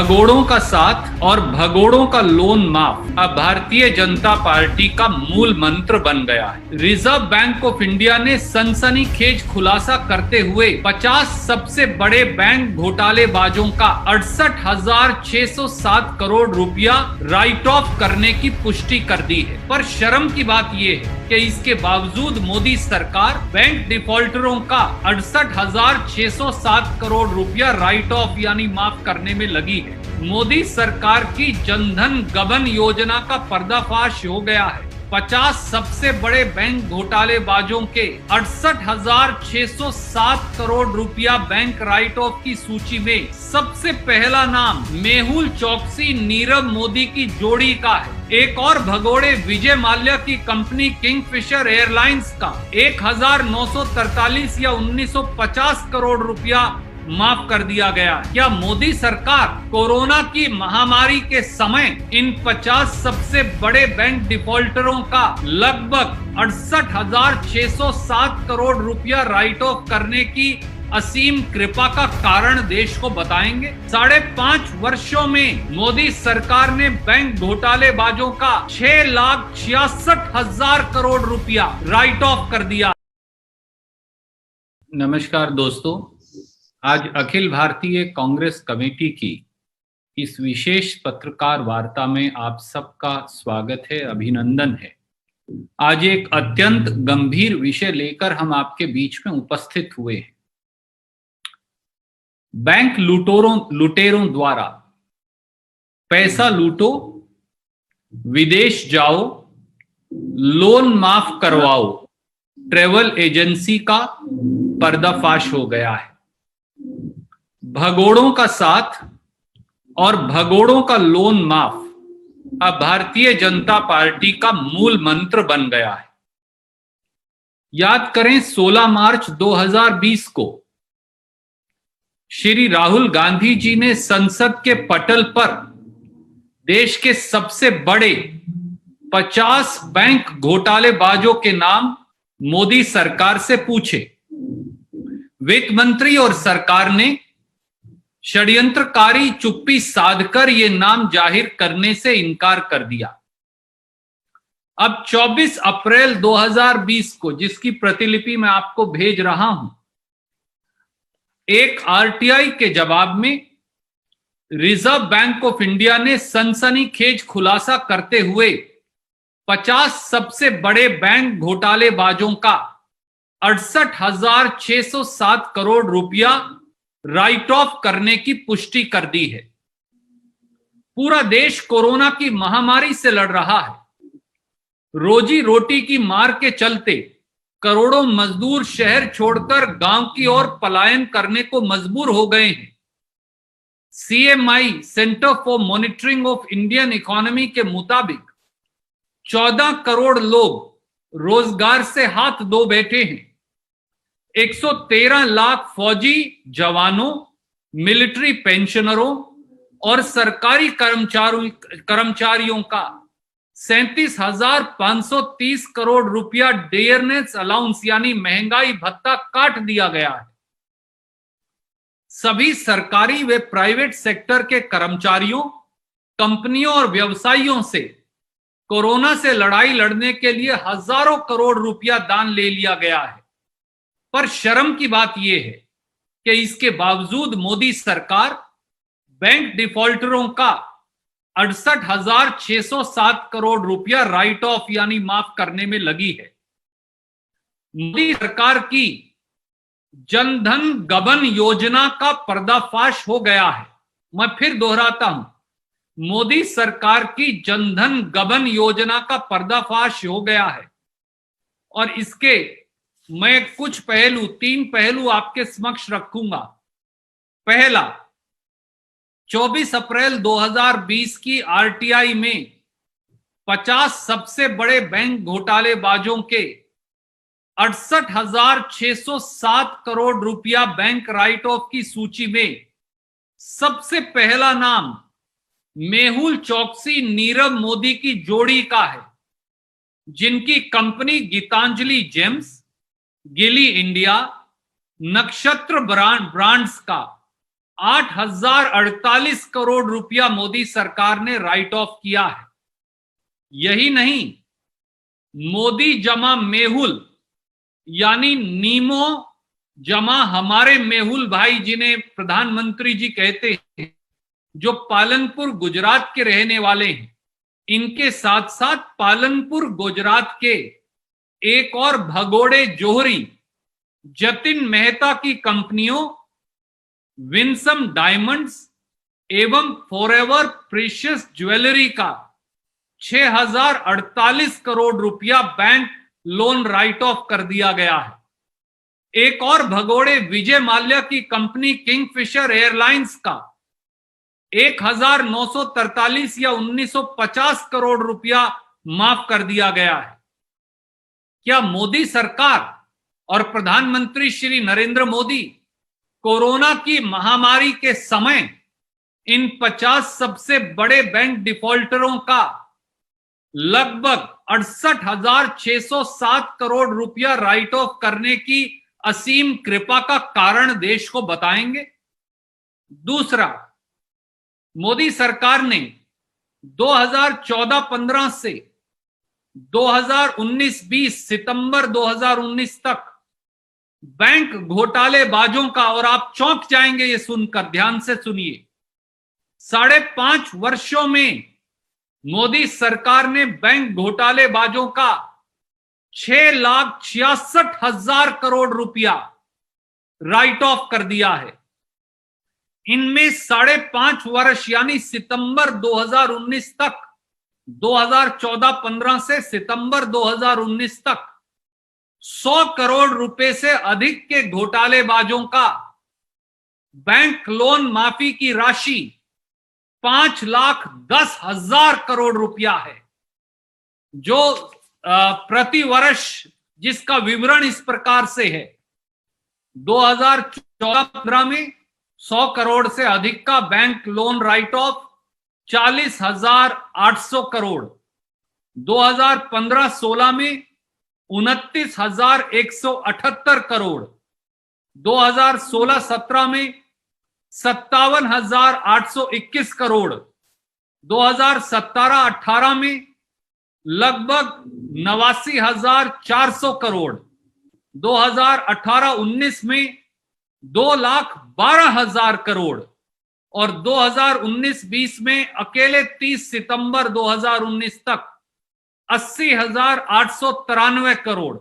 भगोड़ों का साथ और भगोड़ों का लोन माफ अब भारतीय जनता पार्टी का मूल मंत्र बन गया है। रिजर्व बैंक ऑफ इंडिया ने सनसनीखेज खुलासा करते हुए 50 सबसे बड़े बैंक घोटालेबाजों का 68,607 करोड़ रुपया राइट ऑफ करने की पुष्टि कर दी है। पर शर्म की बात यह है कि इसके बावजूद मोदी सरकार बैंक डिफॉल्टरों का 68,607 करोड़ रुपया राइट ऑफ यानी माफ करने में लगी है। मोदी सरकार की जनधन गबन योजना का पर्दाफाश हो गया है। 50 सबसे बड़े बैंक घोटालेबाजों के 68,607 करोड़ रुपया बैंक राइट ऑफ की सूची में सबसे पहला नाम मेहुल चोकसी नीरव मोदी की जोड़ी का है। एक और भगोड़े विजय माल्या की कंपनी किंगफिशर एयरलाइंस का 1,943 या 1,950 करोड़ रुपया माफ कर दिया गया। क्या मोदी सरकार कोरोना की महामारी के समय इन 50 सबसे बड़े बैंक डिफॉल्टरों का लगभग 68,607 करोड़ रुपया राइट ऑफ करने की असीम कृपा का कारण देश को बताएंगे? 5.5 वर्षों में मोदी सरकार ने बैंक घोटालेबाजों का 6,66,000 करोड़ रुपया राइट ऑफ कर दिया। नमस्कार दोस्तों, आज अखिल भारतीय कांग्रेस कमेटी की इस विशेष पत्रकार वार्ता में आप सबका स्वागत है, अभिनंदन है। आज एक अत्यंत गंभीर विषय लेकर हम आपके बीच में उपस्थित हुए हैं। बैंक लुटेरों द्वारा पैसा लूटो, विदेश जाओ, लोन माफ करवाओ, ट्रेवल एजेंसी का पर्दाफाश हो गया है। भगोड़ों का साथ और भगोड़ों का लोन माफ अब भारतीय जनता पार्टी का मूल मंत्र बन गया है। याद करें, 16 मार्च 2020 को श्री राहुल गांधी जी ने संसद के पटल पर देश के सबसे बड़े 50 बैंक घोटालेबाजों के नाम मोदी सरकार से पूछे। वित्त मंत्री और सरकार ने षड्यंत्रकारी चुप्पी साधकर ये नाम जाहिर करने से इनकार कर दिया। अब 24 अप्रैल 2020 को, जिसकी प्रतिलिपि मैं आपको भेज रहा हूं, एक आरटीआई के जवाब में रिजर्व बैंक ऑफ इंडिया ने सनसनीखेज खुलासा करते हुए 50 सबसे बड़े बैंक घोटालेबाजों का 68,607 करोड़ रुपया राइट ऑफ करने की पुष्टि कर दी है। पूरा देश कोरोना की महामारी से लड़ रहा है। रोजी रोटी की मार के चलते करोड़ों मजदूर शहर छोड़कर गांव की ओर पलायन करने को मजबूर हो गए हैं। CMI centre for monitoring of Indian economy के मुताबिक 14 करोड़ लोग रोजगार से हाथ धो बैठे हैं। 113 लाख फौजी जवानों, मिलिट्री पेंशनरों और सरकारी कर्मचारियों का 37,530 करोड़ रुपया डियरनेस अलाउंस यानी महंगाई भत्ता काट दिया गया है। सभी सरकारी व प्राइवेट सेक्टर के कर्मचारियों, कंपनियों और व्यवसायियों से कोरोना से लड़ाई लड़ने के लिए हजारों करोड़ रुपया दान ले लिया गया है। पर शर्म की बात यह है कि इसके बावजूद मोदी सरकार बैंक डिफॉल्टरों का 68,607 करोड़ रुपया राइट ऑफ यानी माफ करने में लगी है। मोदी सरकार की जनधन गबन योजना का पर्दाफाश हो गया है। मैं फिर दोहराता हूं, मोदी सरकार की जनधन गबन योजना का पर्दाफाश हो गया है। और इसके मैं कुछ 3 पहलू आपके समक्ष रखूंगा। पहला, 24 अप्रैल 2020 की आरटीआई में 50 सबसे बड़े बैंक घोटालेबाजों के 68,607 करोड़ रुपया बैंक राइट ऑफ की सूची में सबसे पहला नाम मेहुल चोकसी नीरव मोदी की जोड़ी का है, जिनकी कंपनी गीतांजलि जेम्स, गिली इंडिया, नक्षत्र ब्रांड्स का 8,048 करोड़ रुपया मोदी सरकार ने राइट ऑफ किया है। यही नहीं, मोदी जमा मेहुल यानी नीमो जमा हमारे मेहुल भाई, जिन्हें प्रधानमंत्री जी कहते हैं, जो पालनपुर गुजरात के रहने वाले हैं, इनके साथ साथ पालनपुर गुजरात के एक और भगोड़े जोहरी जतिन मेहता की कंपनियों विंसम डायमंड्स एवं फॉरएवर प्रीशियस ज्वेलरी का 6,048 करोड़ रुपया बैंक लोन राइट ऑफ कर दिया गया है। एक और भगोड़े विजय माल्या की कंपनी किंगफिशर एयरलाइंस का 1,943 या 1,950 करोड़ रुपया माफ कर दिया गया है। क्या मोदी सरकार और प्रधानमंत्री श्री नरेंद्र मोदी कोरोना की महामारी के समय इन 50 सबसे बड़े बैंक डिफॉल्टरों का लगभग 68,607 करोड़ रुपया राइट ऑफ करने की असीम कृपा का कारण देश को बताएंगे? दूसरा, मोदी सरकार ने 2014-15 से 2019-20 सितंबर 2019 तक बैंक घोटालेबाजों का, और आप चौंक जाएंगे ये सुनकर, ध्यान से सुनिए, 5.5 वर्षों में मोदी सरकार ने बैंक घोटालेबाजों का 6,66,000 करोड़ रुपया राइट ऑफ कर दिया है। इनमें 5.5 वर्ष यानी सितंबर 2019 तक, 2014-15 से सितंबर 2019 तक 100 करोड़ रुपए से अधिक के घोटालेबाजों का बैंक लोन माफी की राशि 5,10,000 करोड़ रुपया है, जो प्रति वर्ष, जिसका विवरण इस प्रकार से है। 2014-15 में 100 करोड़ से अधिक का bank loan right of 40,800 crore, 2015-16 में 29,178 करोड़, 2016-17 में 57,821 करोड़, 2017-18 में लगभग 89,400 करोड़, 2018-19 में 2,12,000 करोड़ और 2019-20 में अकेले 30 सितंबर 2019 तक 80,893 करोड़।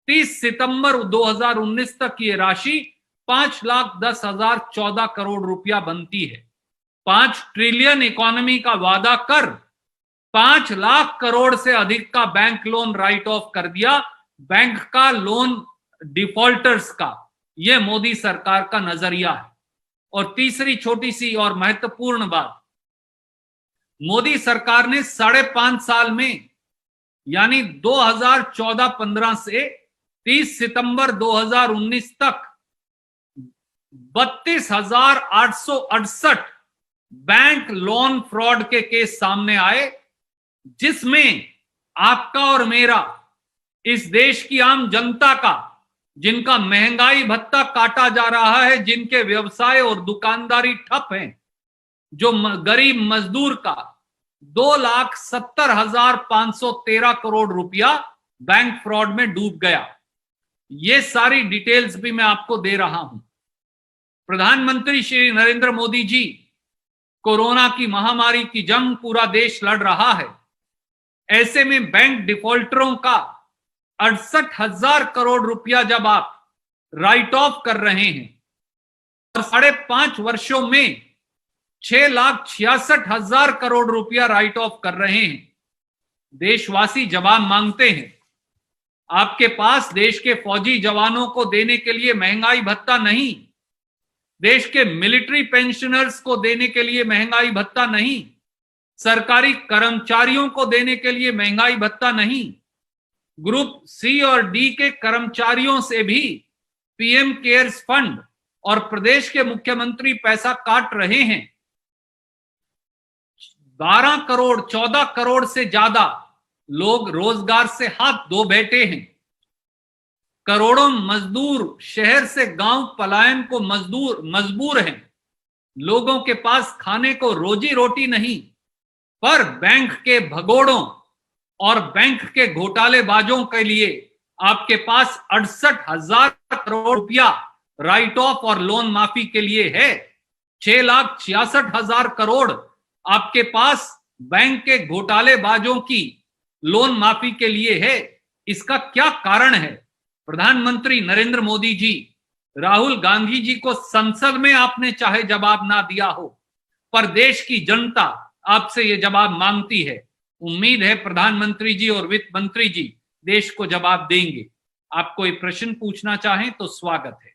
30 सितंबर 2019 तक ये राशि 5,10,014 करोड़ रुपया बनती है। 5 ट्रिलियन इकोनॉमी का वादा कर 5 लाख करोड़ से अधिक का बैंक लोन राइट ऑफ कर दिया, बैंक का लोन डिफॉल्टर्स का। यह मोदी सरकार का नजरिया है। और तीसरी छोटी सी और महत्वपूर्ण बात, मोदी सरकार ने 5.5 साल में यानी 2014-15 से 30 सितंबर 2019 तक 32,868 बैंक लोन फ्रॉड के केस सामने आए, जिसमें आपका और मेरा, इस देश की आम जनता का, जिनका महंगाई भत्ता काटा जा रहा है, जिनके व्यवसाय और दुकानदारी ठप हैं, जो गरीब मजदूर का 2,70,513 करोड़ रुपया बैंक फ्रॉड में डूब गया। ये सारी डिटेल्स भी मैं आपको दे रहा हूं। प्रधानमंत्री श्री नरेंद्र मोदी जी, कोरोना की महामारी की जंग पूरा देश लड़ रहा है। ऐसे में बैंक डिफॉल्टरों का 68,000 करोड़ रुपया जब आप राइट ऑफ कर रहे हैं और 5.5 वर्षों में 6,66,000 करोड़ रुपया राइट ऑफ कर रहे हैं, देशवासी जवाब मांगते हैं। आपके पास देश के फौजी जवानों को देने के लिए महंगाई भत्ता नहीं, देश के मिलिट्री पेंशनर्स को देने के लिए महंगाई भत्ता नहीं, सरकारी कर्मचारियों को देने के लिए महंगाई भत्ता नहीं, ग्रुप सी और डी के कर्मचारियों से भी पीएम केयर्स फंड और प्रदेश के मुख्यमंत्री पैसा काट रहे हैं। 12 करोड़ 14 करोड़ से ज्यादा लोग रोजगार से हाथ धो बैठे हैं। करोड़ों मजदूर शहर से गांव पलायन को मजबूर हैं। लोगों के पास खाने को रोजी रोटी नहीं, पर बैंक के भगोड़ों और बैंक के घोटालेबाजों के लिए आपके पास 68,000 करोड़ रुपया राइट ऑफ और लोन माफी के लिए है। 6,66,000 करोड़ आपके पास बैंक के घोटालेबाजों की लोन माफी के लिए है। इसका क्या कारण है? प्रधानमंत्री नरेंद्र मोदी जी, राहुल गांधी जी को संसद में आपने चाहे जवाब ना दिया हो, पर देश की जनता आपसे ये जवाब मांगती है। उम्मीद है प्रधानमंत्री जी और वित्त मंत्री जी देश को जवाब देंगे। आप कोई प्रश्न पूछना चाहें तो स्वागत है।